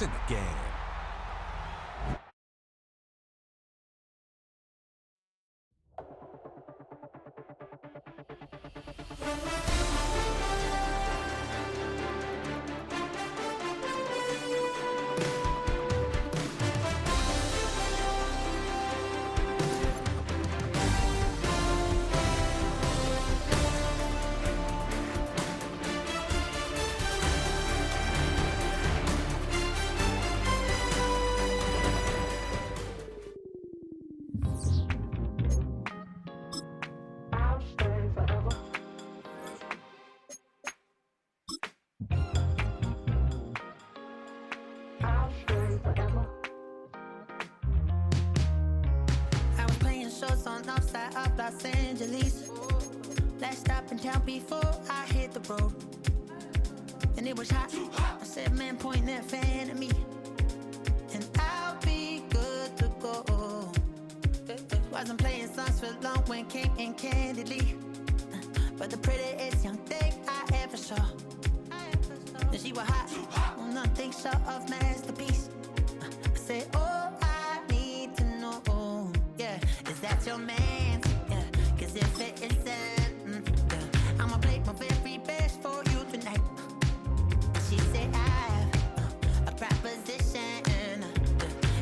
points in the game. Los Angeles. Last stop in town before I hit the road. And it was hot. I said, man, point that fan at me, and I'll be good to go. Wasn't playing songs for long when came in candidly, but the prettiest young thing I ever saw. And she was hot, well, nothing short of masterpiece. I said, oh, I need to know, yeah, is that your man? Yeah, cause if it isn't, yeah, I'ma play my very best for you tonight. She said, I have a proposition,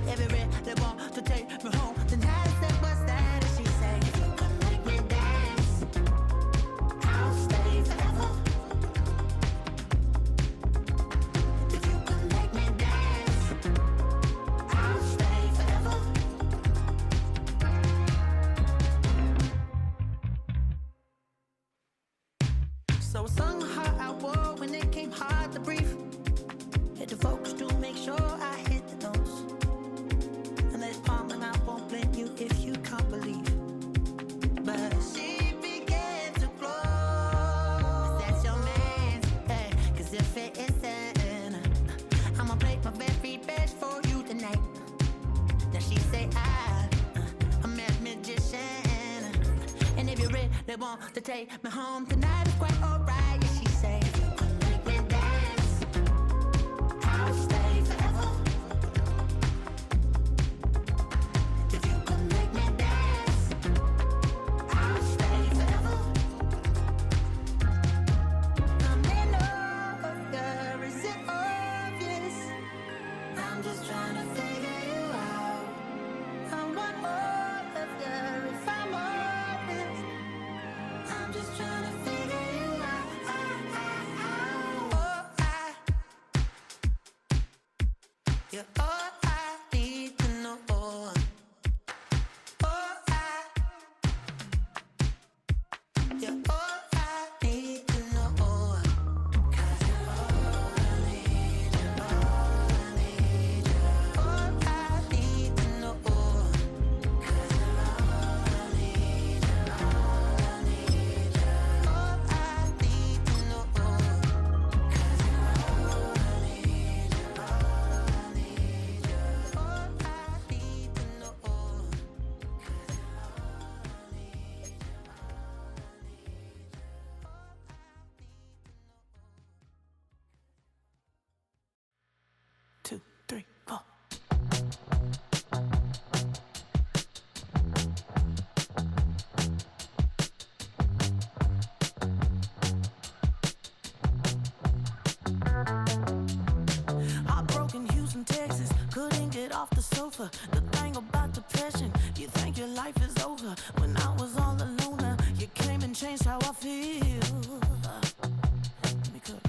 every they want to take me home tonight. I said, what's that? And she said, if you can make me dance, I'll stay forever. If you can make me dance, I'll stay forever. So I sung how I wore when it came hard to breathe. Hit the focus to make sure I hit the notes. And there's palm and I won't blame you if you can't believe. But she began to glow. That's your man, hey, cause if it isn't, I'ma play my very best for you tonight. Now she say I'm a magician, and if you're ready, they want to take me home tonight. It's quite alright. Yeah, she say, if you can make me dance, I'll stay forever. If you can make me dance, I'll stay forever. I'm in love, girl, is it obvious? I'm just trying to figure you out. I want all of you if I'm honest. I'm just trying to figure you out. You're all I need to know. You're all I need to know. 'Cause you're all I need, you're all I need, you're all I need to know. 'Cause you're all I need, you're all I need, you're all I need to know. 'Cause you're all I need, you're all I need, you're all I need to know. 'Cause you're all I need, Two, three, four. Heartbroken Houston, Texas, couldn't get off the sofa. The thing about depression, you think your life is over. When I was all alone, you came and changed how I feel. Let me cook.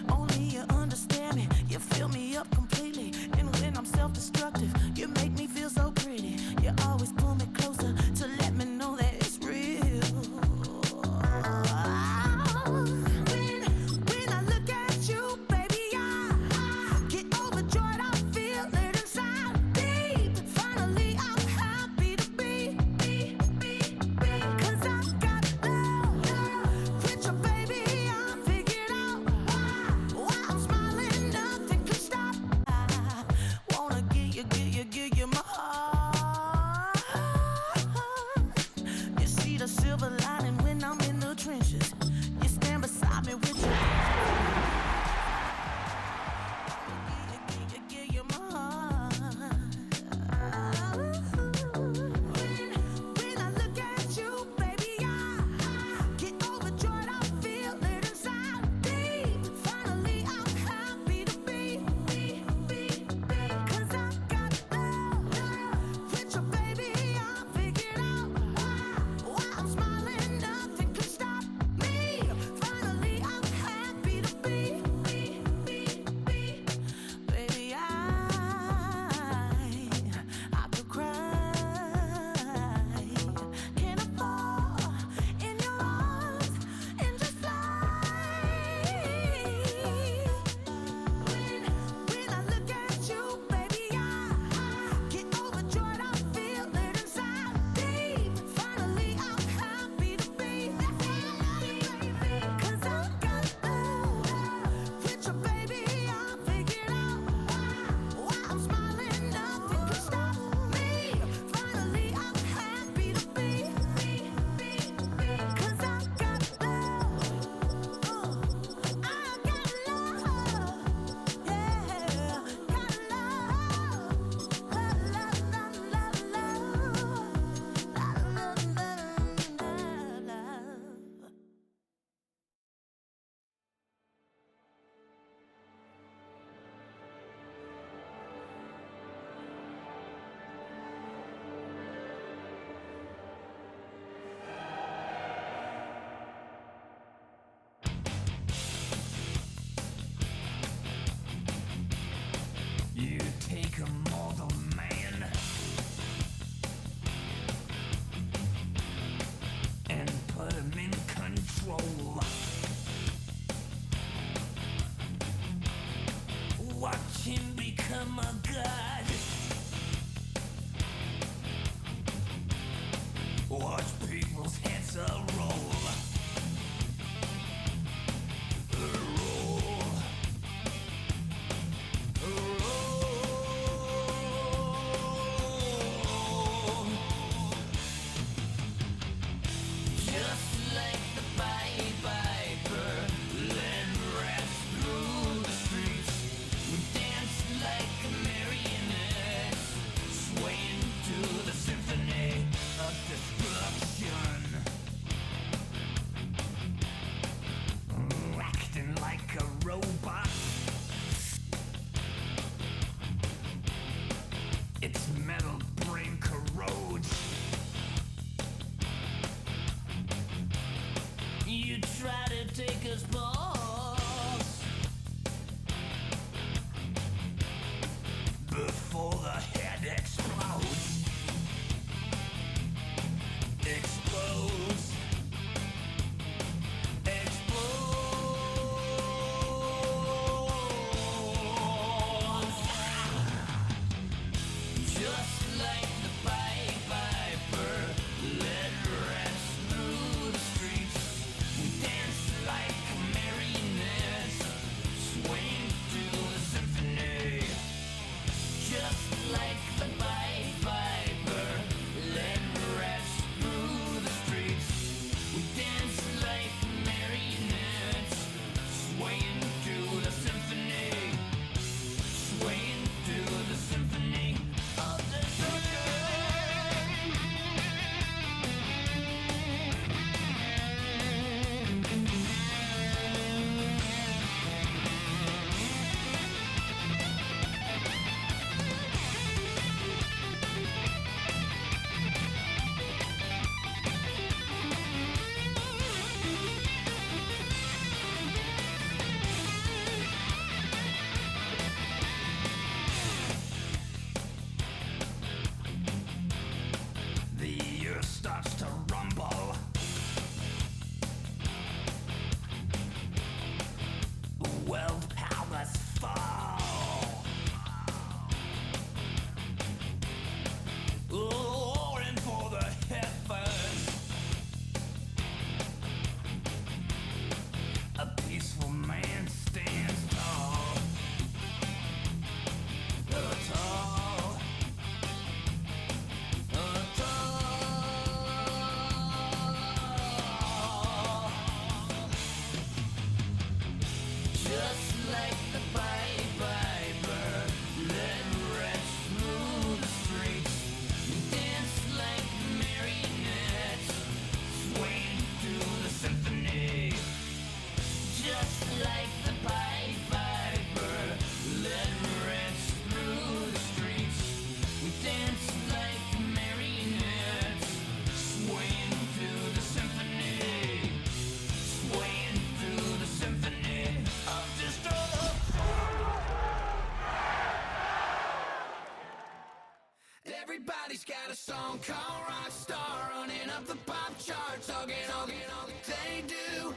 Only you understand me, you fill me up completely. And when I'm self-destructive, you make me feel so pretty. You always pull me closer to let me know that it's real. When I look at you, baby, I get overjoyed. I feel it inside deep. Finally, I'm happy to be blood. Watch people's heads roll. Its metal brain corrodes. You try to take us balls before the head explodes. Explodes. Starts to rumble. World powers fall. Roaring for the heavens. A peaceful man stands tall. Tall. Everybody's got a song called Rockstar, running up the pop charts, they do.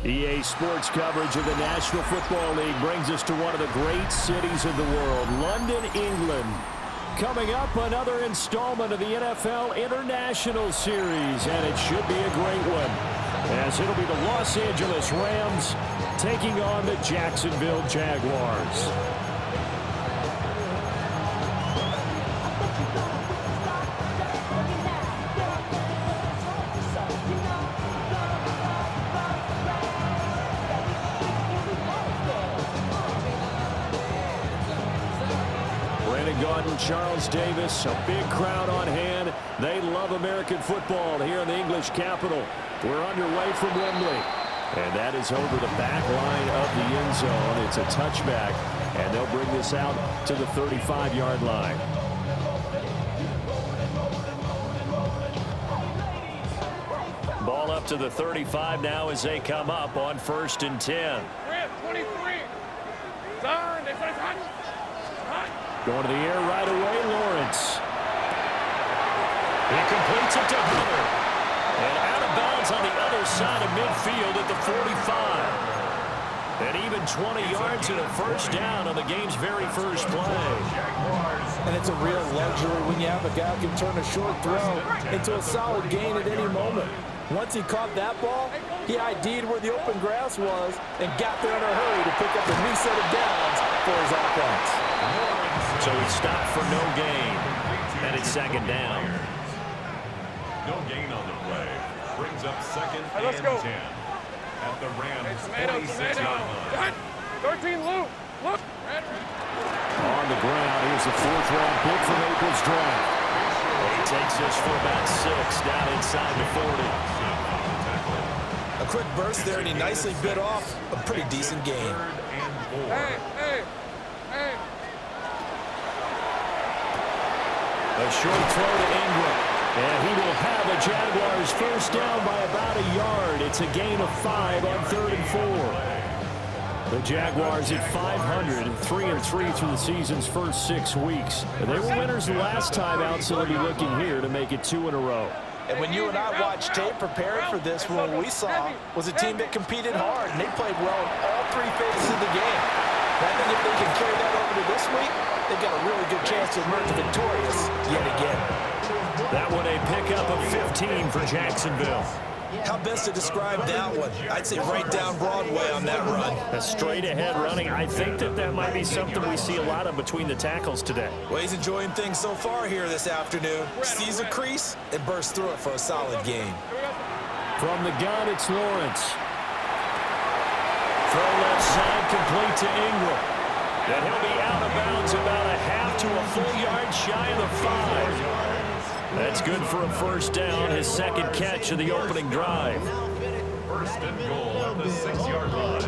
EA Sports coverage of the National Football League brings us to one of the great cities of the world, London, England. Coming up, another installment of the NFL International Series, and it should be a great one, as it'll be the Los Angeles Rams taking on the Jacksonville Jaguars. Charles Davis, a big crowd on hand. They love American football here in the English capital. We're underway from Wembley. And that is over the back line of the end zone. It's a touchback, and they'll bring this out to the 35-yard line. Ball up to the 35 now as they come up on 1st and 10. 23. Going to the air right away, Lawrence. He completes it to Hunter. And out of bounds on the other side of midfield at the 45. And even 20 yards and a first down on the game's very first play. And it's a real luxury when you have a guy who can turn a short throw into a solid gain at any moment. Once he caught that ball, he ID'd where the open grass was and got there in a hurry to pick up a new set of downs for his offense. So he stopped for no gain, and it's second down. No gain on the play. Brings up second and 10. At the Rams' 46-yard line. 13, Luke. On the ground, here's a fourth-round pick from April's draft. He takes this for about 6 down inside the 40. A quick burst there, and he nicely bit off a pretty decent gain. Hey. A short throw to Ingram. And he will have a Jaguars first down by about a yard. It's a gain of 5 on 3rd and 4. The Jaguars at 500, 3-3 through the season's first 6 weeks. They were winners the last time out, so they'll be looking here to make it 2 in a row. And when you and I watched tape preparing for this, what we saw was a team that competed hard, and they played well in all 3 phases of the game. And I think if they can carry that over to this week, they've got a really good chance to emerge victorious yet again. That one a pickup of 15 for Jacksonville. How best to describe that one? I'd say right down Broadway on that run. A straight-ahead running. I think that might be something we see a lot of between the tackles today. Well, he's enjoying things so far here this afternoon. Sees a crease and bursts through it for a solid gain. From the gun, it's Lawrence. Throw left side, complete to Ingram. And he'll be out of bounds about a half to a full yard shy of the 5. That's good for a first down, his second catch of the opening drive. First and goal at the 6-yard line.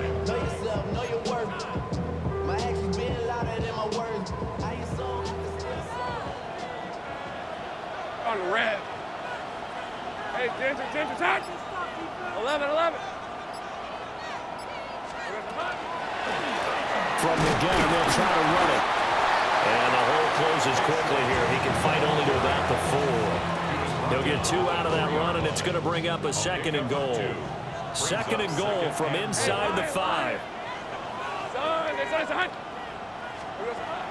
On red. Hey, Ginger, touch. 11. From the gun, they'll try to run it. And the hole closes quickly here. He can fight only to about the 4. He'll get 2 out of that run, and it's going to bring up a second and goal. Second and goal from inside the 5.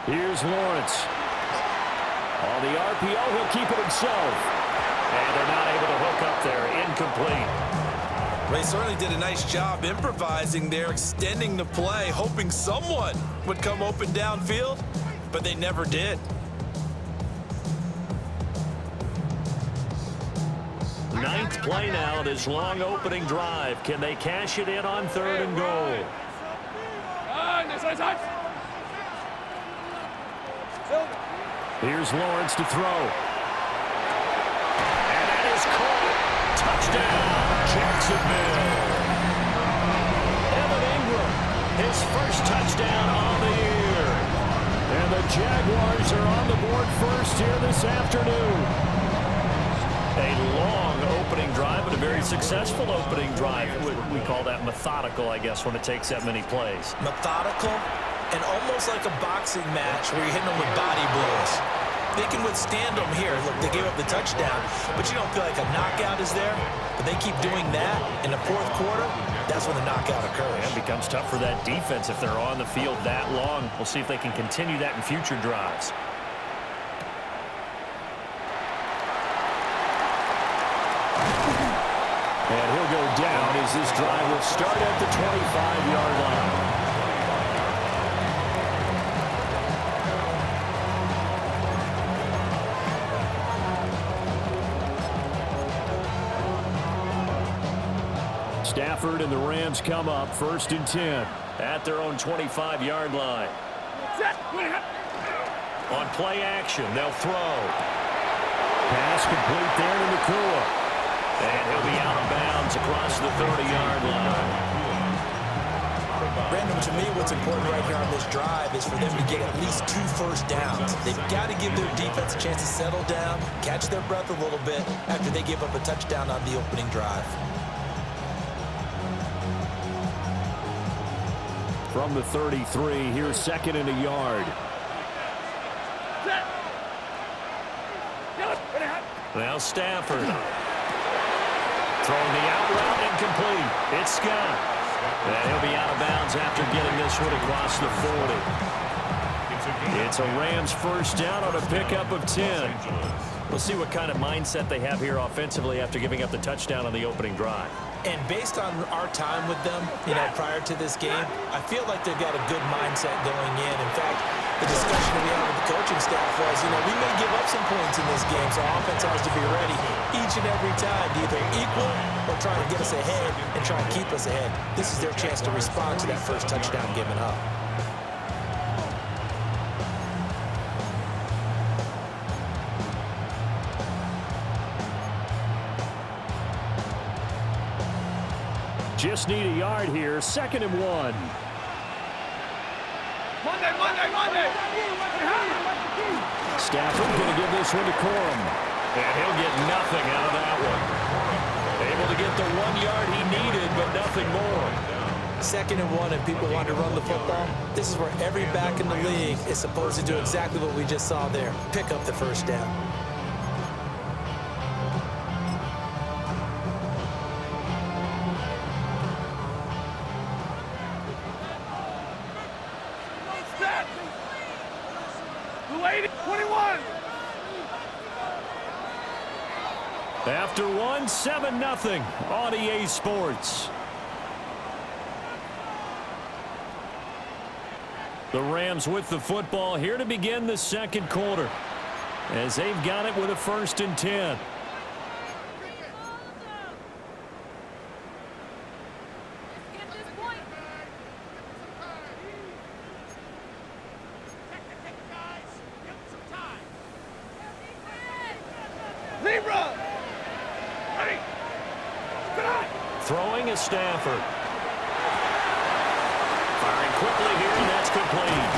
Here's Lawrence. On the RPO, he'll keep it himself. And they're not able to hook up there. Incomplete. They certainly did a nice job improvising there, extending the play, hoping someone would come open downfield, but they never did. Ninth play now, this long opening drive. Can they cash it in on 3rd and goal? Here's Lawrence to throw. And that is caught. Touchdown, Jacksonville. Evan Ingram, his first touchdown on the year. And the Jaguars are on the board first here this afternoon. A long opening drive, but a very successful opening drive. We call that methodical, I guess, when it takes that many plays. Methodical and almost like a boxing match where you're hitting them with body blows. They can withstand them here. Look, they gave up the touchdown, but you don't feel like a knockout is there. But they keep doing that in the 4th quarter. That's when the knockout occurs. And it becomes tough for that defense if they're on the field that long. We'll see if they can continue that in future drives. And he'll go down as this drive will start at the 25-yard line. Stafford and the Rams come up 1st and 10 at their own 25-yard line. On play action, they'll throw. Pass complete there to Nakua. And he'll be out of bounds across the 30-yard line. Brandon, to me, what's important right here on this drive is for them to get at least 2 first downs. They've got to give their defense a chance to settle down, catch their breath a little bit after they give up a touchdown on the opening drive. From the 33, here's 2nd and a yard. Now Stafford. Throwing the out route incomplete. It's Scott. And he'll be out of bounds after getting this one across the 40. It's a Rams first down on a pickup of 10. We'll see what kind of mindset they have here offensively after giving up the touchdown on the opening drive. And based on our time with them, prior to this game, I feel like they've got a good mindset going in. In fact, the discussion that we had with the coaching staff was, we may give up some points in this game, so offense has to be ready each and every time to either equal or try to get us ahead and try and keep us ahead. This is their chance to respond to that first touchdown given up. Just need a yard here, 2nd and 1. Monday. Stafford going to give this one to Corum. And he'll get nothing out of that one. Able to get the 1 yard he needed, but nothing more. 2nd and 1, and people want to run the football. This is where every back in the league is supposed to do exactly what we just saw there. Pick up the first down. After 7-0 on EA Sports. The Rams with the football here to begin the second quarter, as they've got it with a 1st and 10. Throwing is Stafford. Firing quickly here, and that's complete.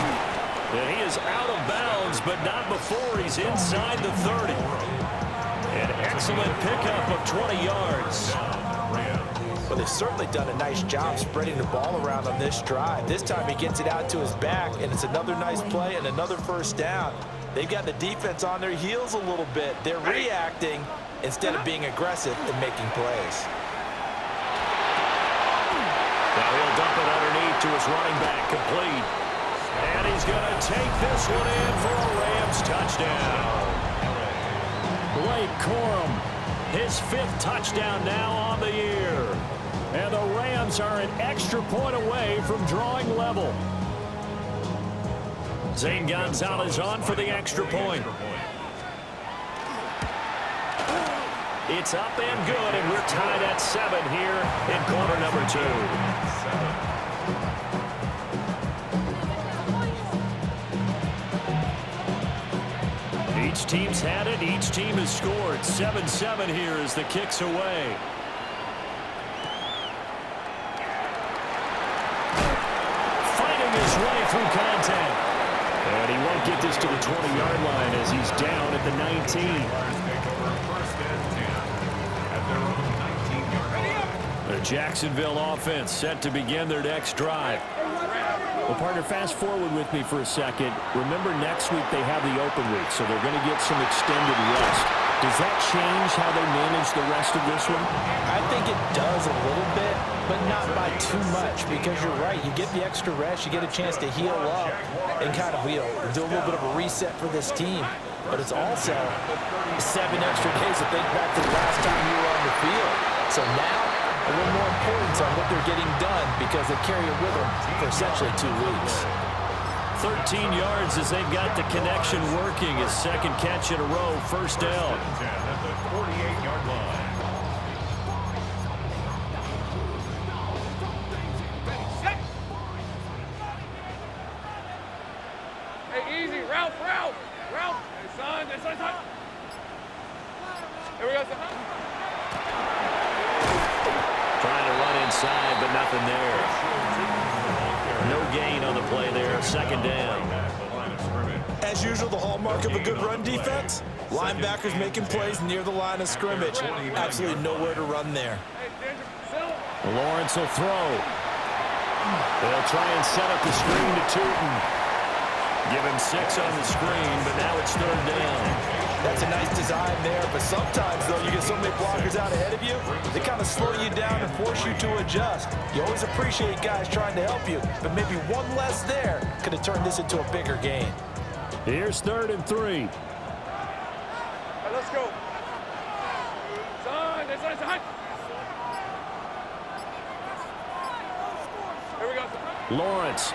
And he is out of bounds, but not before he's inside the 30. An excellent pickup of 20 yards. Well, they've certainly done a nice job spreading the ball around on this drive. This time he gets it out to his back, and it's another nice play and another first down. They've got the defense on their heels a little bit. They're reacting instead of being aggressive and making plays. Now he'll dump it underneath to his running back, complete. And he's going to take this one in for a Rams touchdown. Blake Corum, his 5th touchdown now on the year. And the Rams are an extra point away from drawing level. Zane Gonzalez on for the extra point. It's up and good, and we're tied at 7 here in quarter number 2. Each team's had it. Each team has scored. 7-7 here as the kick's away. Fighting his way through contact. And he won't get this to the 20-yard line as he's down at the 19. The Jacksonville offense set to begin their next drive. Well, partner, fast forward with me for a second. Remember, next week they have the open week, so they're going to get some extended rest. Does that change how they manage the rest of this one? I think it does a little bit, but not by too much, because you're right. You get the extra rest, you get a chance to heal up and kind of do a little bit of a reset for this team. But it's also 7 extra days to think back to the last time you were on the field. So now, a little more importance on what they're getting done because they carry it with them for essentially 2 weeks. 13 yards as they've got the connection working. His 2nd catch in a row, 1st down. At the 48-yard line. Hey, easy. Ralph. Hey, son. Here we go, son. Trying to run inside, but nothing there. No gain on the play there. 2nd down. As usual, the hallmark of a good run defense, linebackers making plays near the line of scrimmage. Absolutely nowhere to run there. Lawrence will throw. They'll try and set up the screen to Tootin. Give him 6 on the screen, but now it's 3rd down. That's a nice design there, but sometimes, though, you get so many blockers out ahead of you, they kind of slow you down and force you to adjust. You always appreciate guys trying to help you, but maybe one less there could have turned this into a bigger gain. Here's 3rd and 3. Let's go. Son, that's on. Here we go. Lawrence.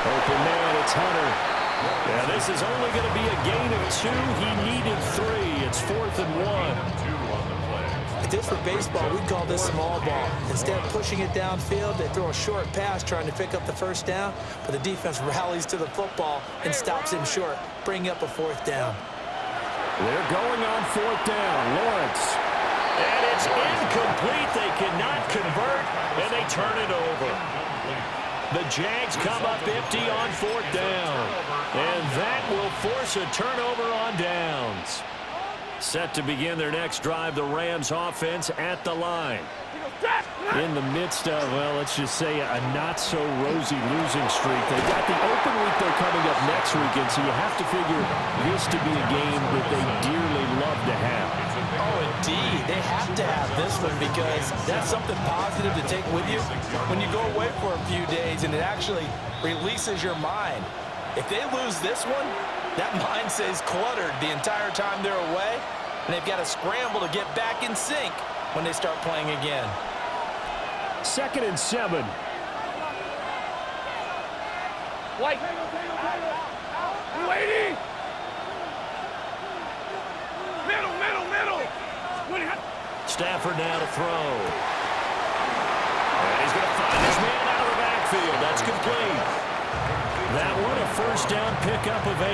Open man, it's Hunter. Yeah, this is only going to be a gain of 2. He needed 3. It's 4th and 1. If this were baseball, we'd call this small ball. Instead of pushing it downfield, they throw a short pass trying to pick up the 1st down, but the defense rallies to the football and stops him short, bringing up a 4th down. They're going on 4th down. Lawrence. And it's incomplete. They cannot convert, and they turn it over. The Jags come up empty on 4th down, and that will force a turnover on downs. Set to begin their next drive, the Rams offense at the line. In the midst of, well, let's just say a not-so-rosy losing streak. They've got the open week they're coming up next weekend, so you have to figure this to be a game that they dearly love to have. Oh, indeed. They have to have this one because that's something positive to take with you when you go away for a few days, and it actually releases your mind. If they lose this one, that mind stays cluttered the entire time they're away, and they've got to scramble to get back in sync when they start playing again. 2nd and 7. White. Lady. Middle. Stafford now to throw. And he's going to find his man out of the backfield. That's complete. That one a 1st down pickup of 8.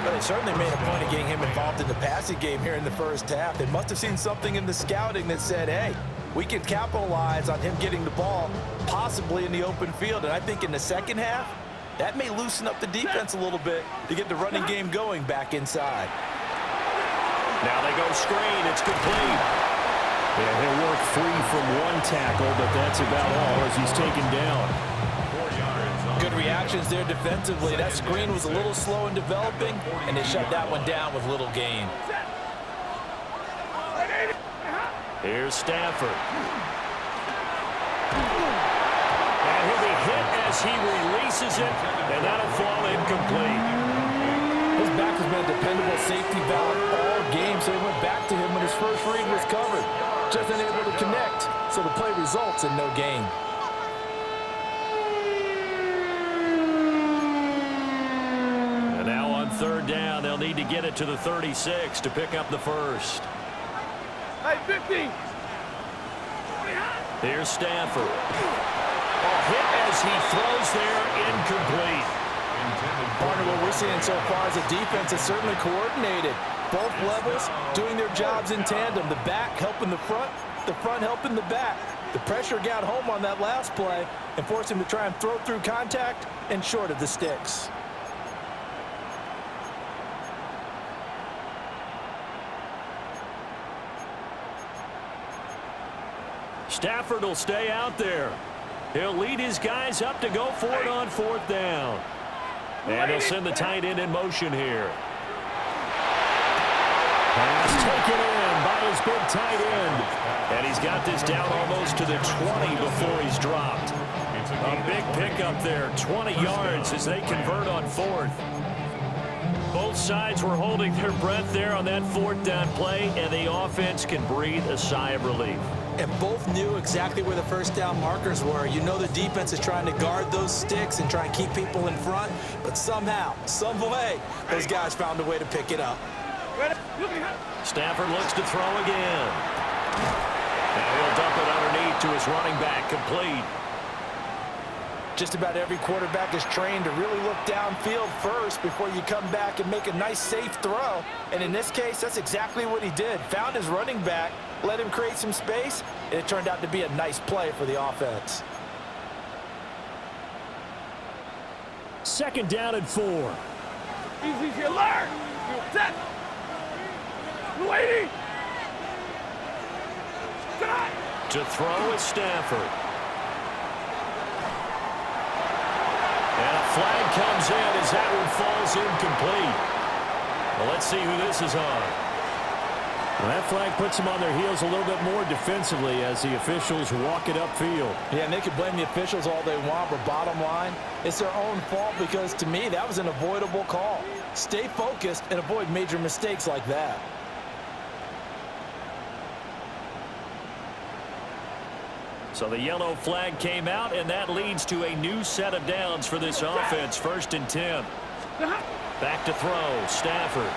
Well, they certainly made a point of getting him involved in the passing game here in the 1st half. They must have seen something in the scouting that said, hey, we can capitalize on him getting the ball, possibly in the open field. And I think in the 2nd half, that may loosen up the defense a little bit to get the running game going back inside. Now they go screen. It's complete. Yeah, he'll work free from 1 tackle, but that's about all as he's taken down. Good reactions there defensively. That screen was a little slow in developing, and they shut that one down with little gain. Here's Stafford. And he'll be hit as he releases it, and that'll fall incomplete. His back has been a dependable safety valve all game, so he went back to him when his first read was covered. Just unable to connect, so the play results in no gain. And now on 3rd down, they'll need to get it to the 36 to pick up the 1st. Hey, 50. Here's Stafford. A hit as he throws there, incomplete. Partner, what we're seeing so far is a defense that's certainly coordinated. Both levels doing their jobs in tandem. The back helping the front helping the back. The pressure got home on that last play and forced him to try and throw through contact and short of the sticks. Stafford will stay out there. He'll lead his guys up to go for it on 4th down. And he'll send the tight end in motion here. Pass taken in by his big tight end. And he's got this down almost to the 20 before he's dropped. A big pickup there, 20 yards as they convert on 4th. Both sides were holding their breath there on that 4th down play, and the offense can breathe a sigh of relief. And both knew exactly where the 1st down markers were. You know the defense is trying to guard those sticks and try and keep people in front, but somehow, some way, those guys found a way to pick it up. Stafford looks to throw again. And he'll dump it underneath to his running back, complete. Just about every quarterback is trained to really look downfield first before you come back and make a nice, safe throw. And in this case, that's exactly what he did. Found his running back, let him create some space, and it turned out to be a nice play for the offense. 2nd down and 4. Easy, alert. Set. Lady. To throw is Stafford. And a flag comes in as that one falls incomplete. Well, let's see who this is on. Well, that flag puts them on their heels a little bit more defensively as the officials walk it upfield. Yeah, and they can blame the officials all they want, but bottom line, it's their own fault because, to me, that was an avoidable call. Stay focused and avoid major mistakes like that. So the yellow flag came out, and that leads to a new set of downs for this offense. 1st and 10. Back to throw, Stafford.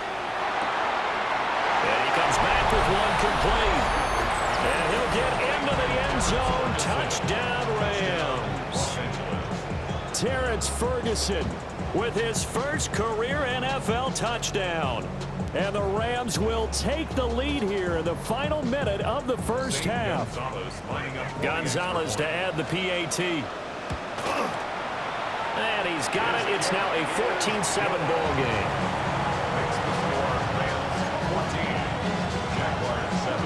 And he comes back with one complete. And he'll get into the end zone. Touchdown, Rams. Terrence Ferguson with his first career NFL touchdown. And the Rams will take the lead here in the final minute of the first half. Gonzalez to add the PAT. And he's got it. It's now a 14-7 ball game. Makes the score Rams 14, Jaguars 7.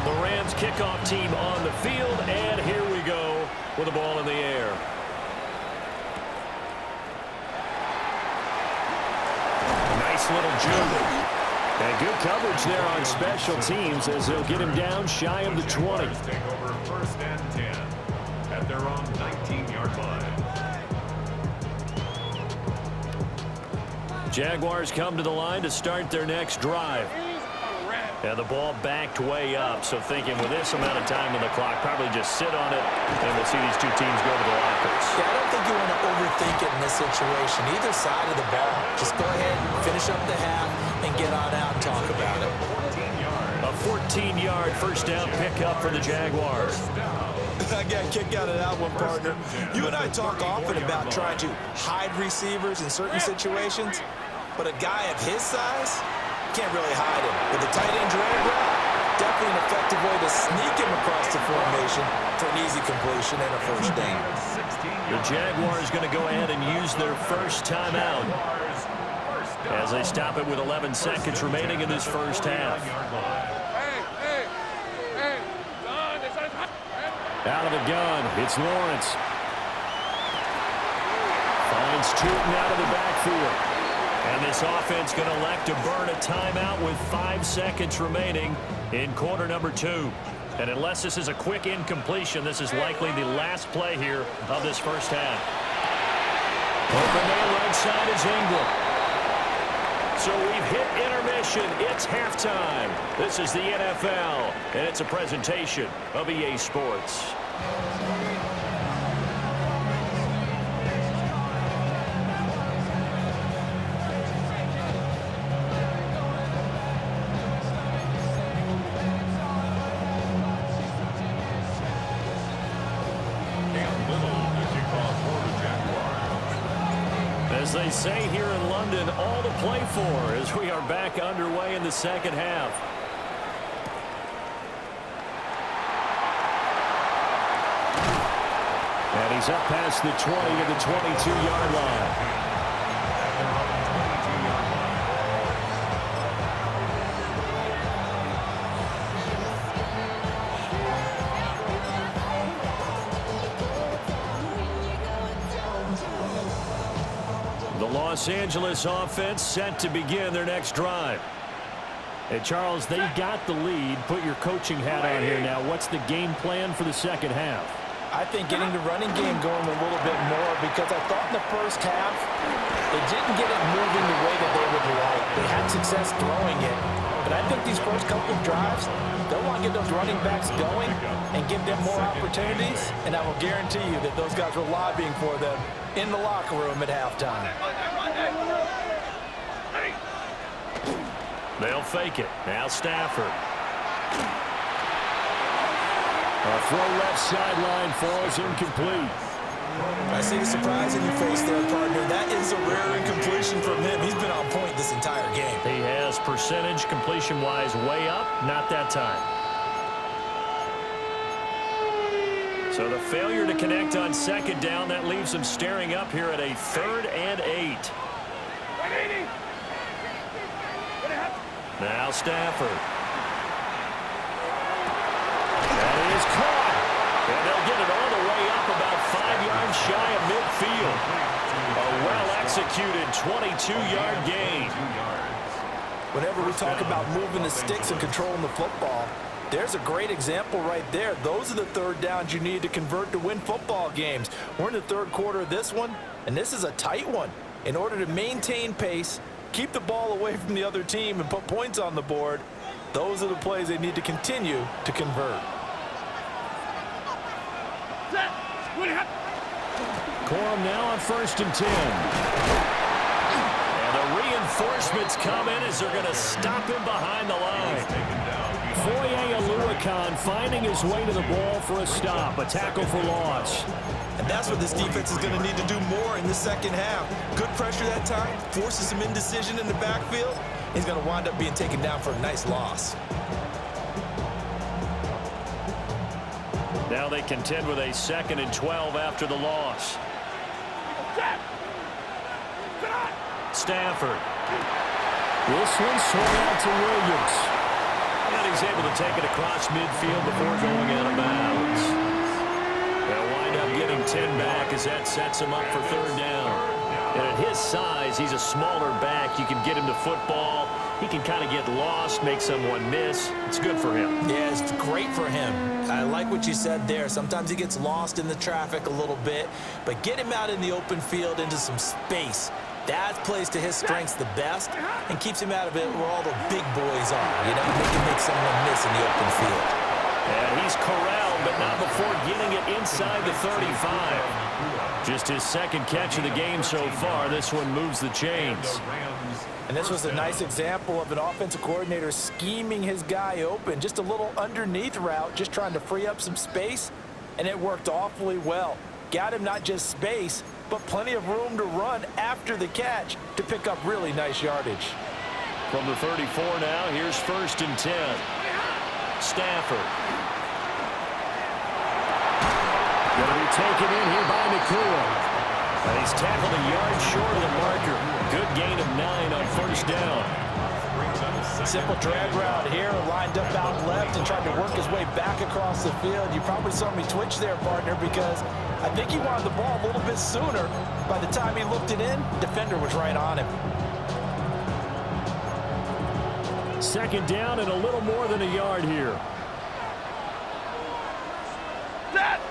The Rams kickoff team on the field, and here we go with the ball in the air. Nice little juggle. And good coverage there on special teams as they'll get him down shy of the 20. Take over 1st and 10 at their own 19-yard line. Jaguars come to the line to start their next drive. And the ball backed way up, so thinking with this amount of time on the clock, probably just sit on it, and we'll see these two teams go to the lockers. Yeah, I don't think you want to overthink it in this situation. Either side of the ball. Just go ahead, finish up the half, and get on out and talk about it. A 14-yard first down pickup for the Jaguars. I got a kick out of that one, partner. You and I talk often about trying to hide receivers in certain situations, but a guy of his size can't really hide him. With the tight end drag route, definitely an effective way to sneak him across the formation for an easy completion and a first down. The Jaguars going to go ahead and use their first timeout as they stop it with 11 seconds remaining in this first half. Out of the gun, it's Lawrence. Finds Tootin out of the backfield. And this offense going to elect to burn a timeout with 5 seconds remaining in quarter number 2. And unless this is a quick incompletion, this is likely the last play here of this first half. Open man right side is Ingram. So we've hit intermission. It's halftime. This is the NFL, and it's a presentation of EA Sports. As they say here in London, all to play for as we are back underway in the second half. And he's up past the 20 to the 22-yard line. The Los Angeles offense set to begin their next drive. And Charles, they've got the lead. Put your coaching hat on here now. What's the game plan for the second half? I think getting the running game going a little bit more because I thought in the first half they didn't get it moving the way that they would like. They had success throwing it. But I think these first couple of drives, they'll want to get those running backs going and give them more opportunities. And I will guarantee you that those guys were lobbying for them in the locker room at halftime. They'll fake it. Now Stafford. A throw left sideline falls incomplete. I see the surprise in your face there, partner. That is a rare incompletion from him. He's been on point this entire game. He has percentage completion-wise way up. Not that time. So the failure to connect on second down, that leaves him staring up here at a 3rd and 8. Now Stafford. That is caught. And they'll get it all the way up about 5 yards just shy of midfield. A well-executed 22-yard gain. Whenever we talk about moving the sticks and controlling the football, there's a great example right there. Those are the third downs you need to convert to win football games. We're in the third quarter of this one, and this is a tight one. In order to maintain pace, keep the ball away from the other team, and put points on the board, those are the plays they need to continue to convert. Corum now on 1st and 10. And the reinforcements come in as they're going to stop him behind the line. Foye Oluwakan finding his way to the ball for a stop, a tackle for loss. And that's what this defense is going to need to do more in the second half. Good pressure that time, forces some indecision in the backfield. He's going to wind up being taken down for a nice loss. Now they contend with a 2nd and 12 after the loss. Stafford. This one swung out to Williams. And he's able to take it across midfield before going out of bounds. They'll wind up getting 10 back as that sets him up for 3rd down. And at his size, he's a smaller back. You can get him to football. He can kind of get lost, make someone miss. It's good for him. Yeah, it's great for him. I like what you said there. Sometimes he gets lost in the traffic a little bit, but get him out in the open field into some space. That plays to his strengths the best and keeps him out of it where all the big boys are. You know, he can make someone miss in the open field. And he's corralled, but not before getting it inside the 35. Just his 2nd catch of the game so far. This one moves the chains. And this was a nice example of an offensive coordinator scheming his guy open. Just a little underneath route, just trying to free up some space, and it worked awfully well. Got him not just space, but plenty of room to run after the catch to pick up really nice yardage. From the 34 now, here's 1st and 10. Stafford. Going to be taken in here by McCool. And he's tackled a yard short of the marker. Good gain of 9 on 1st down. Simple drag route here, lined up out left and tried to work his way back across the field. You probably saw me twitch there, partner, because I think he wanted the ball a little bit sooner. By the time he looked it in, defender was right on him. 2nd down and a little more than a yard here. Set.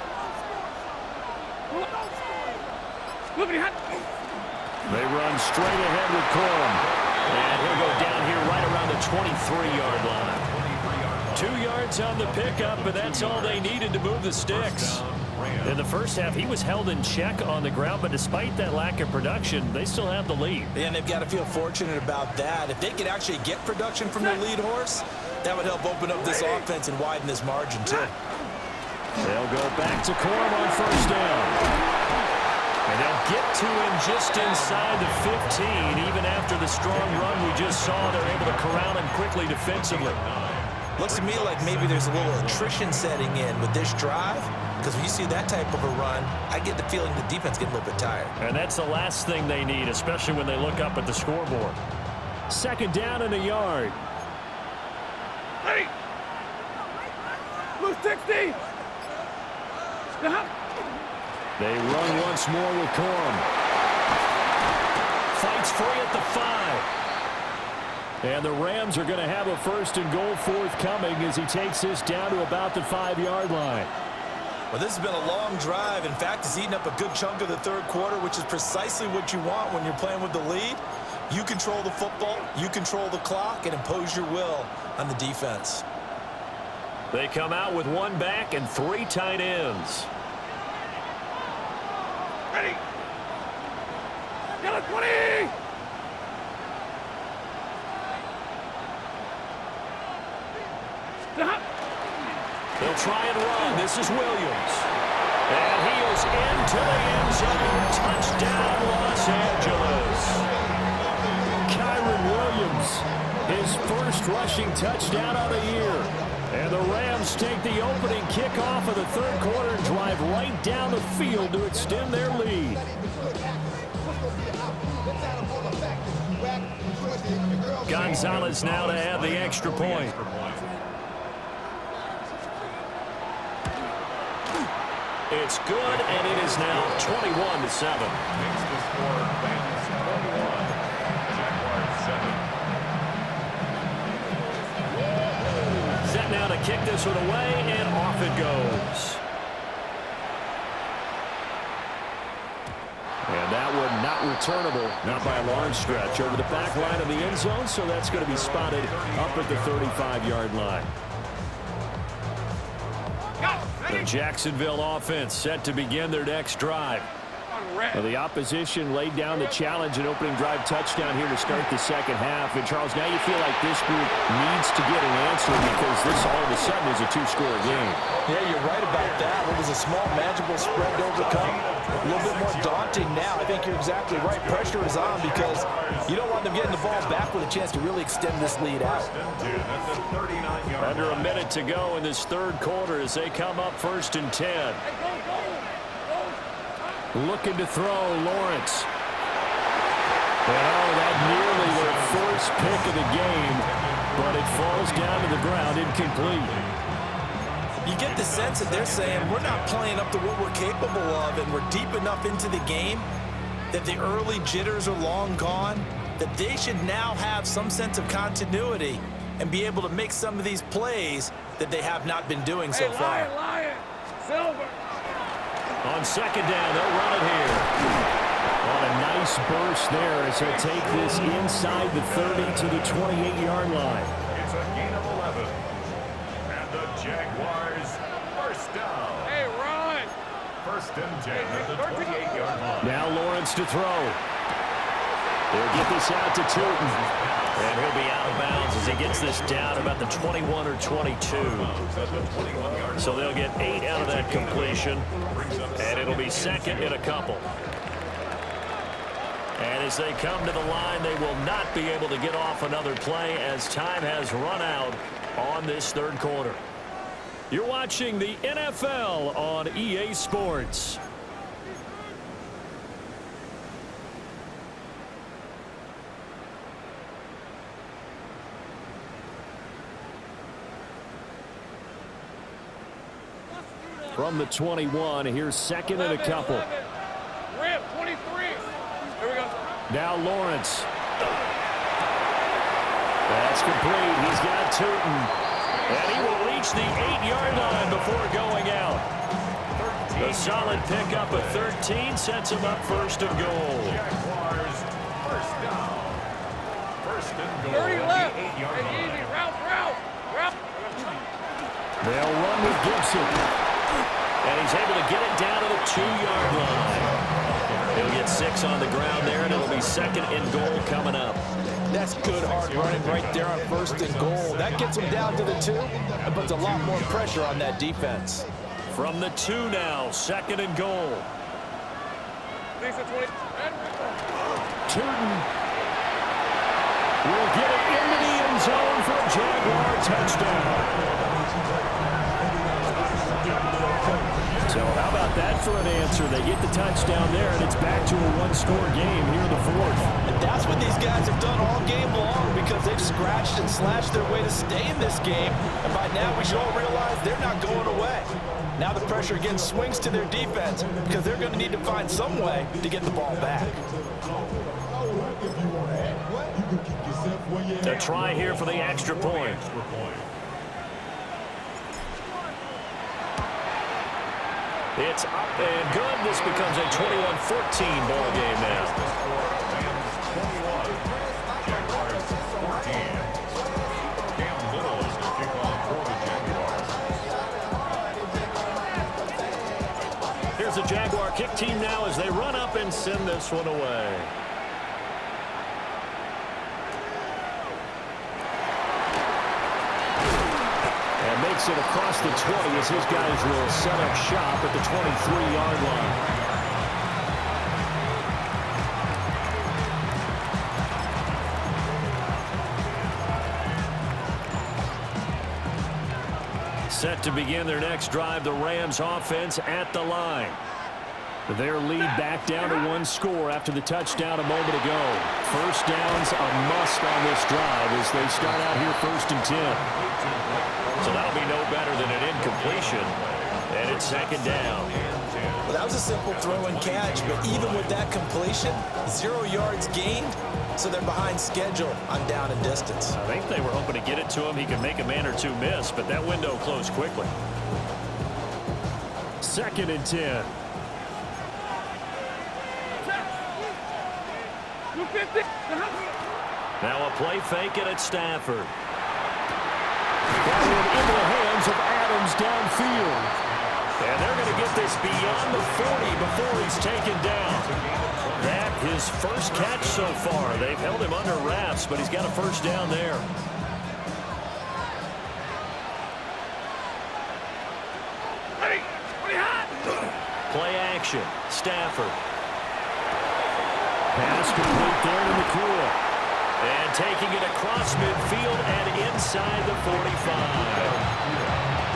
They run straight ahead with Corum. And he'll go down here right around the 23-yard line. 2 yards on the pickup, but that's all they needed to move the sticks. In the first half, he was held in check on the ground, but despite that lack of production, they still have the lead. And they've got to feel fortunate about that. If they could actually get production from their lead horse, that would help open up this offense and widen this margin, too. They'll go back to Corum on 1st down. And they'll get to him just inside the 15. Even after the strong run we just saw, they're able to corral him quickly defensively. Looks to me like maybe there's a little attrition setting in with this drive, because when you see that type of a run, I get the feeling the defense getting a little bit tired. And that's the last thing they need, especially when they look up at the scoreboard. 2nd down and a yard. Hey! Blue 60! They run once more with Corum. Fights free at the 5. And the Rams are going to have a 1st and goal forthcoming as he takes this down to about the 5-yard line. Well, this has been a long drive. In fact, it's eaten up a good chunk of the 3rd quarter, which is precisely what you want when you're playing with the lead. You control the football, you control the clock, and impose your will on the defense. They come out with 1 back and 3 tight ends. Ready. Yellow 20. They'll try and run. This is Williams. And he is into the end zone. Touchdown, Los Angeles. Kyron Williams, his 1st rushing touchdown of the year. And the Rams take the opening kickoff of the 3rd quarter and drive right down the field to extend their lead. Gonzalez now to add the extra point. It's good, and it is now 21-7. Makes the score Rams 21, Jaguars 7. Set now to kick this one away, and off it goes. And that one not returnable, not by a large stretch, over the back line of the end zone, so that's going to be spotted up at the 35-yard line. The Jacksonville offense set to begin their next drive. Well, the opposition laid down the challenge and opening drive touchdown here to start the second half. And, Charles, now you feel like this group needs to get an answer because this all of a sudden is a two-score game. Yeah, you're right about that. It was a small, manageable spread to overcome. A little bit more daunting now. I think you're exactly right. Pressure is on because you don't want them getting the ball back with a chance to really extend this lead out. Under a minute to go in this third quarter as they come up 1st and 10. Looking to throw, Lawrence. And that nearly their first pick of the game, but it falls down to the ground, incomplete. You get the sense that they're saying we're not playing up to what we're capable of, and we're deep enough into the game that the early jitters are long gone, that they should now have some sense of continuity and be able to make some of these plays that they have not been doing so far. Lion, Silver. On second down, they'll run it here. On a nice burst there as they take this inside the 30 to the 28-yard line. It's a gain of 11. And the Jaguars first down. Hey, run. 1st and 10 at the 28-yard line. Now Lawrence to throw. They'll get this out to Tootin. And he'll be out of bounds as he gets this down about the 21 or 22. So they'll get 8 out of that completion. And it'll be second and a couple. And as they come to the line, they will not be able to get off another play as time has run out on this third quarter. You're watching the NFL on EA Sports. From the 21, here's second and a couple. Rip, 23. Here we go. Now Lawrence. That's complete. He's got Tootin. And he will reach the 8-yard line before going out. A solid pickup of 13 sets him up 1st and goal. Jaguars first down. 1st and goal. 30 left. 8-yard Hey, line. easy. Route. They'll run with Gibson. And he's able to get it down to the 2-yard line. He'll get 6 on the ground there, and it'll be second and goal coming up. That's good hard running right there on 1st and goal. That gets them down to the 2 and puts a lot more pressure on that defense. From the 2 now, 2nd and goal. Tootin will get it into the end zone for a Jaguar touchdown. So how about that for an answer? They get the touchdown there, and it's back to a one-score game here in the 4th. And that's what these guys have done all game long because they've scratched and slashed their way to stay in this game. And by now we should all realize they're not going away. Now the pressure again swings to their defense because they're going to need to find some way to get the ball back. A try here for the extra point. It's up and good. This becomes a 21-14 ball game now. Here's the Jaguar kick team now as they run up and send this one away. And makes it across the 20 as his guys will set up shop at the 23-yard line. Set to begin their next drive, the Rams offense at the line. Their lead back down to 1 score after the touchdown a moment ago. First down's a must on this drive as they start out here 1st and 10. So that'll be no better than an incompletion. And it's 2nd down. Well, that was a simple throw and catch, but even with that completion, 0 yards gained, so they're behind schedule on down and distance. I think they were hoping to get it to him. He could make a man or two miss, but that window closed quickly. 2nd and 10. Now a play fake it at Stafford. That one into the hands of Adams downfield. And they're going to get this beyond the 40 before he's taken down. That his first catch so far. They've held him under wraps, but he's got a first down there. Play action. Stafford. Pass complete there to McCool. And taking it across midfield and inside the 45.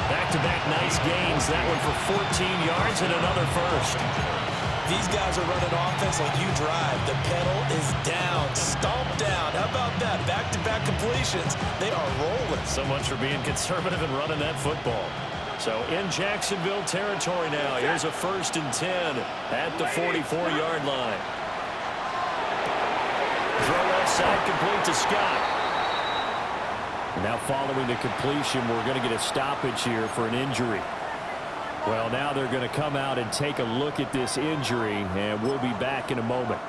Back-to-back nice gains. That one for 14 yards and another first. These guys are running offense like you drive. The pedal is down, stomp down. How about that? Back-to-back completions. They are rolling. So much for being conservative and running that football. So in Jacksonville territory now. Here's a 1st and 10 at the 44-yard line. Throw left side complete to Scott. Now following the completion, we're going to get a stoppage here for an injury. Well, now they're going to come out and take a look at this injury, and we'll be back in a moment.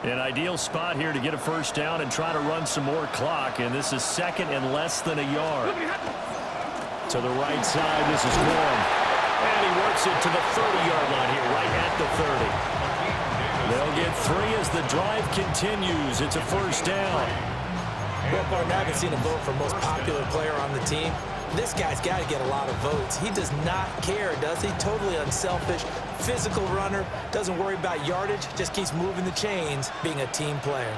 An ideal spot here to get a first down and try to run some more clock, and this is 2nd and less than a yard. To the right side, this is Gorham. And he works it to the 30-yard line here, right at the 30. They'll get 3 as the drive continues. It's a first down. Well, Barton, I haven't seen a vote for most popular player on the team. This guy's got to get a lot of votes. He does not care, does he? Totally unselfish, physical runner, doesn't worry about yardage, just keeps moving the chains, being a team player.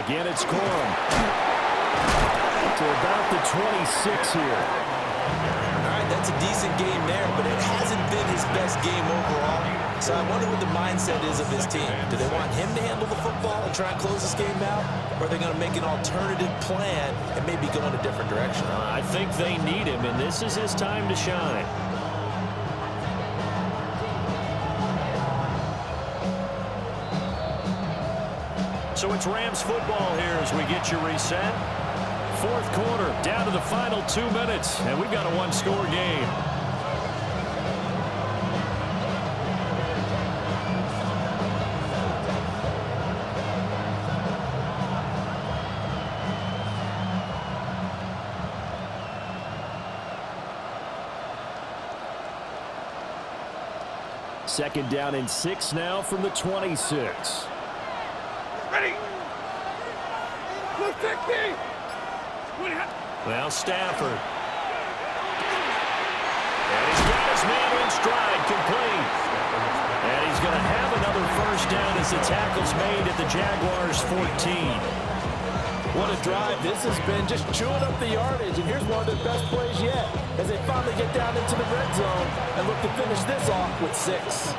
Again, it's Gorham. To about the 26 here. All right, that's a decent game there, but it hasn't been his best game overall. So I wonder what the mindset is of his team. Do they want him to handle the football and try and close this game out? Or are they going to make an alternative plan and maybe go in a different direction? I think they need him, and this is his time to shine. So it's Rams football here as we get you reset. 4th quarter, down to the final 2 minutes, and we've got a one-score game. Second down and 6 now from the 26. Ready. Well, Stafford. And he's got his man in stride, complete. And he's going to have another first down as the tackle's made at the Jaguars' 14. What a drive this has been, just chewing up the yardage. And here's one of their best plays yet as they finally get down into the red zone and look to finish this off with 6.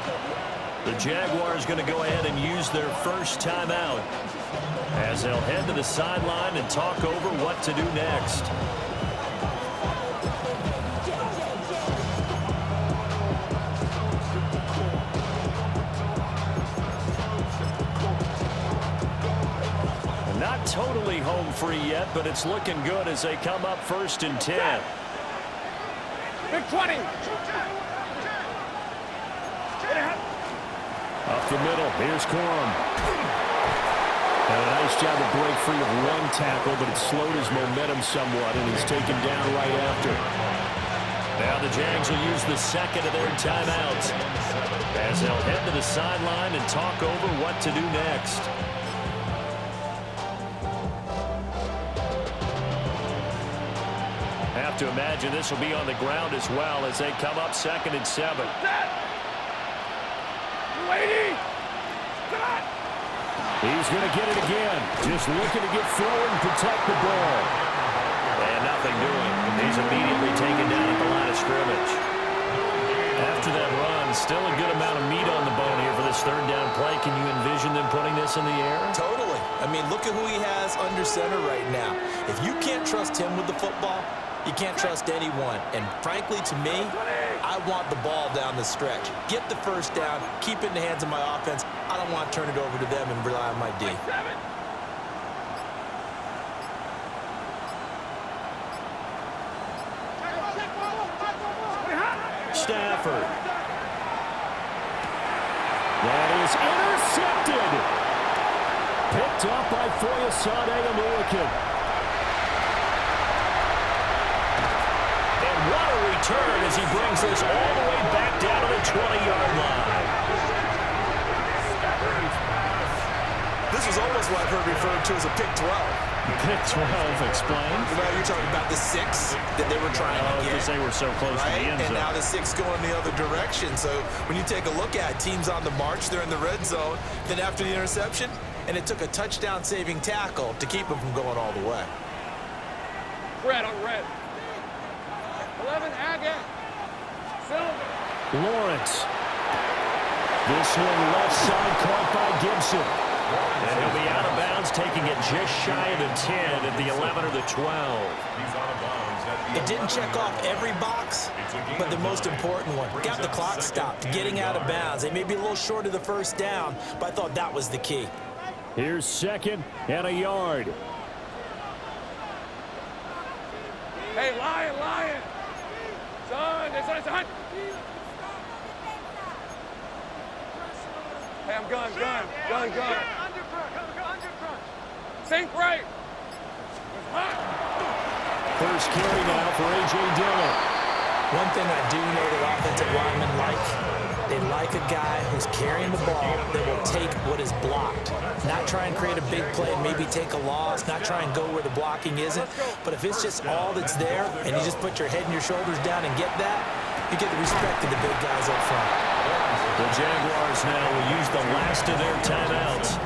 The Jaguars going to go ahead and use their first timeout as they'll head to the sideline and talk over what to do next. Not totally home free yet, but it's looking good as they come up 1st and 10. Big 20. Up the middle, here's Gorham. And a nice job to break free of one tackle, but it slowed his momentum somewhat, and he's taken down right after. Now the Jags will use the 2nd of their timeouts as they'll head to the sideline and talk over what to do next. Have to imagine this will be on the ground as well as they come up 2nd and 7. He's going to get it again. Just looking to get forward and protect the ball. And now nothing doing. He's immediately taken down at the line of scrimmage. After that run, still a good amount of meat on the bone here for this third down play. Can you envision them putting this in the air? Totally. I mean, look at who he has under center right now. If you can't trust him with the football, you can't trust anyone. And frankly, to me, I want the ball down the stretch. Get the first down, keep it in the hands of my offense. I don't want to turn it over to them and rely on my D. Stafford. That is intercepted. Picked up by Foyesade Aluakin. And what a return as he brings this all the way back down to the 20-yard line. This was almost what I've heard referred to as a pick 12. Pick 12, explain. Well, you're talking about the 6 that they were trying to get. Because they were so close to the end zone. And now the 6 going the other direction. So when you take a look at it, teams on the march, they're in the red zone. Then after the interception, and it took a touchdown-saving tackle to keep them from going all the way. Red on red. 11, Agate. Silver. Lawrence. This one left side caught by Gibson. And he'll be out of bounds, taking it just shy of the 10 at the 11 or the 12. It didn't check off every box, but the most important one. Got the clock stopped, getting out of bounds. They may be a little short of the first down, but I thought that was the key. Here's 2nd and a yard. Hey, Lion. Son, son. Hey, I'm gun. Sink right. First carry now for A.J. Dillon. One thing I do know that offensive linemen like, they like a guy who's carrying the ball that will take what is blocked. Not try and create a big play and maybe take a loss, not try and go where the blocking isn't. But if it's just all that's there and you just put your head and your shoulders down and get that, you get the respect of the big guys up front. The Jaguars now will use the last of their timeouts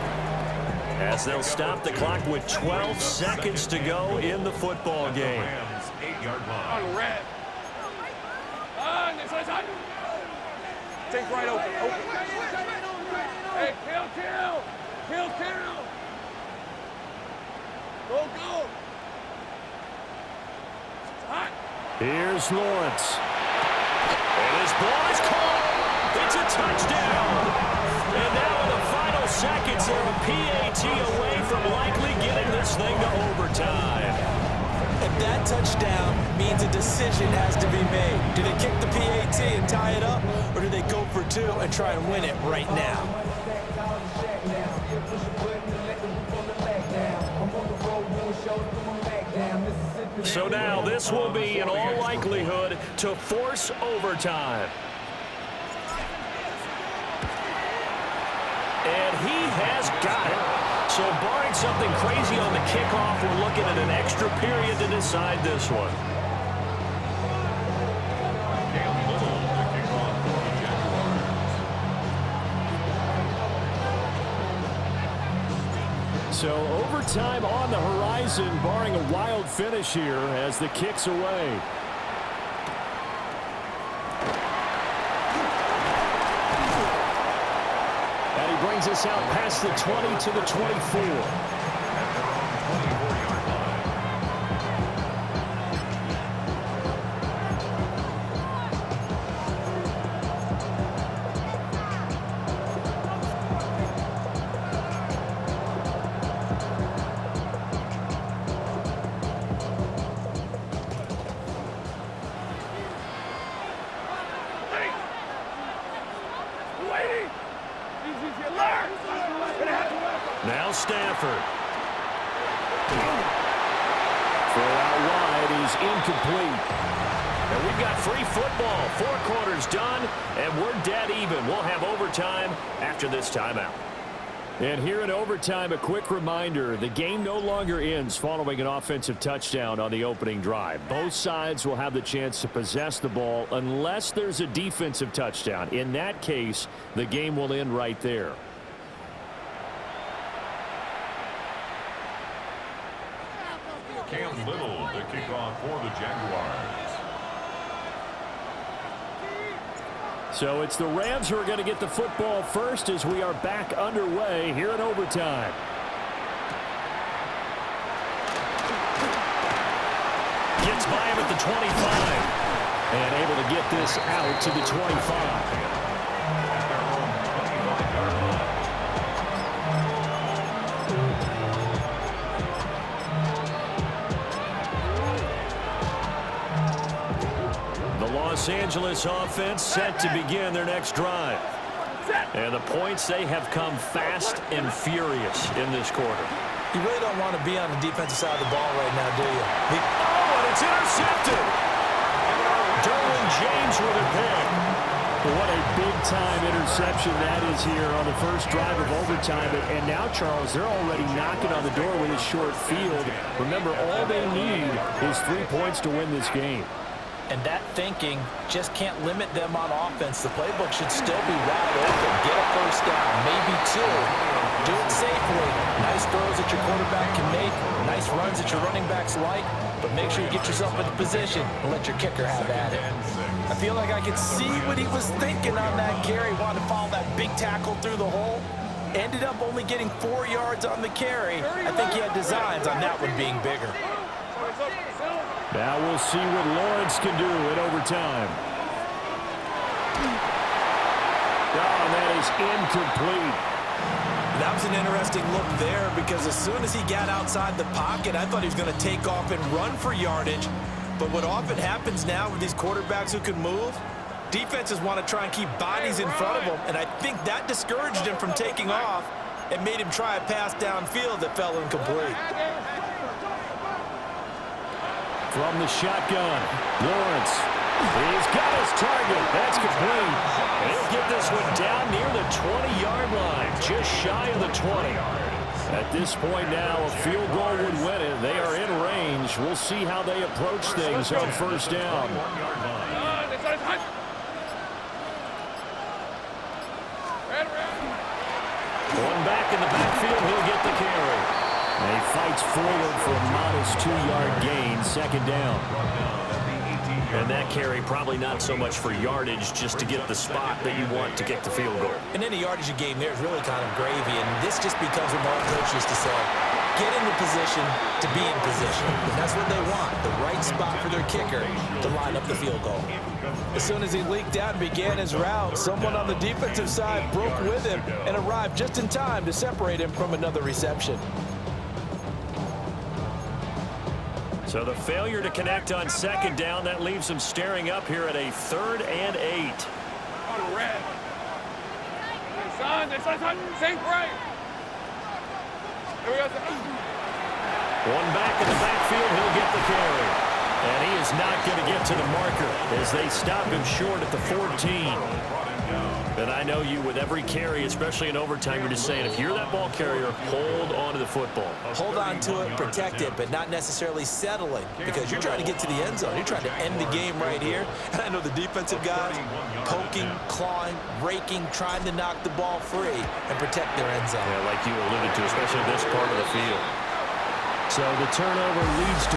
as they'll stop the clock with 12 seconds to go in the football game. On red. Take right open. Hey, kill. Go. It's hot. Here's Lawrence. And his ball is caught. It's a touchdown. And now in the final seconds, they're a PAT away from likely getting this thing to overtime. And that touchdown means a decision has to be made. Do they kick the PAT and tie it up, or do they go for 2 and try and win it right now? So now this will be, in all likelihood, to force overtime. And he has got it. So barring something crazy on the kickoff, we're looking at an extra period to decide this one. So overtime on the horizon, barring a wild finish here as the kick's away. And he brings us out past the 20 to the 24. Now Stafford. Throw out wide is incomplete. And we've got free football. 4 quarters done, and we're dead even. We'll have overtime after this timeout. And here in overtime, a quick reminder, the game no longer ends following an offensive touchdown on the opening drive. Both sides will have the chance to possess the ball unless there's a defensive touchdown. In that case, the game will end right there. Cam Little to kick off for the Jaguars. So it's the Rams who are going to get the football first as we are back underway here in overtime. Gets by him at the 25. And able to get this out to the 25. Los Angeles offense set to begin their next drive. And the points, they have come fast and furious in this quarter. You really don't want to be on the defensive side of the ball right now, do you? Oh, and it's intercepted. Derwin James with a pick. What a big-time interception that is here on the first drive of overtime. And now, Charles, they're already knocking on the door with a short field. Remember, all they need is 3 points to win this game. And that thinking just can't limit them on offense. The playbook should still be wide open. Get a first down, maybe 2. Do it safely. Nice throws that your quarterback can make. Nice runs that your running backs like. But make sure you get yourself into position and let your kicker have at it. I feel like I could see what he was thinking on that carry. Wanted to follow that big tackle through the hole. Ended up only getting 4 yards on the carry. I think he had designs on that one being bigger. Now we'll see what Lawrence can do in overtime. Oh, that is incomplete. That was an interesting look there because as soon as he got outside the pocket, I thought he was going to take off and run for yardage. But what often happens now with these quarterbacks who can move, defenses want to try and keep bodies in front of them, and I think that discouraged him from taking off and made him try a pass downfield that fell incomplete. From the shotgun, Lawrence. He's got his target. That's complete. He'll get this one down near the 20-yard line, just shy of the 20. At this point now, a field goal would win it. They are in range. We'll see how they approach things on first down. One back in the backfield, he'll get the carry. And he fights forward for a modest 2-yard gain, second down. And that carry probably not so much for yardage, just to get the spot that you want to get the field goal. And any yardage you gain there is really kind of gravy, and this just becomes what Mark Coach used to say. Get in the position to be in position. And that's what they want, the right spot for their kicker to line up the field goal. As soon as he leaked out and began his route, someone on the defensive side broke with him and arrived just in time to separate him from another reception. So the failure to connect on second down, that leaves them staring up here at a 3rd and 8. On red. Son, sink right. Here we go. One back in the backfield, he'll get the carry. And he is not going to get to the marker as they stop him short at the 14. And I know you, with every carry, especially in overtime, you're just saying, if you're that ball carrier, hold on to the football. Hold on to it, protect it, but not necessarily settling, because you're trying to get to the end zone. You're trying to end the game right here. And I know the defensive guys poking, clawing, raking, trying to knock the ball free and protect their end zone. Yeah, like you alluded to, especially this part of the field. So the turnover leads to